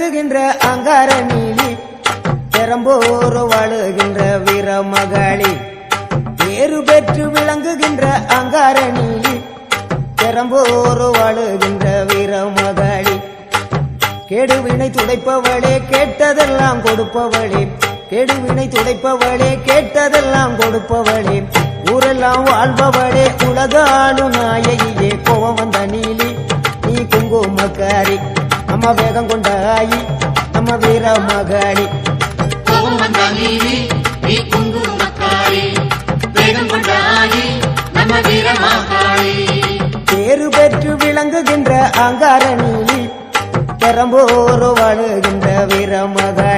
விளங்குகின்ற அங்கார நீலி பெரம்போர் வாழுகின்ற வீரமகளி பேரு பெற்று விளங்குகின்ற அங்கார நீலி பெரம்போர் வாழுகின்ற வீரமகளி கேடுவினை துடைப்பவளே கேட்டதெல்லாம் கொடுப்பவளே கேடுவினை துடைப்பவளே கேட்டதெல்லாம் கொடுப்பவளே ஊரெல்லாம் வாழ்பவளே உலகாளும் நாயகியே கோவம் வந்த நீலி நீ குங்குமக்காரி நம்ம வேகம் கொண்ட ஆயி நம்ம வீரமகளி கோவம் வந்த நீலி நீ குங்குமக்காரி வேகம் கொண்ட ஆயி நம்ம வீரமகளி பேரு பெற்று விளங்குகின்ற அங்கார நீலி பெரம்போர் வாழுகின்ற வீரமகளி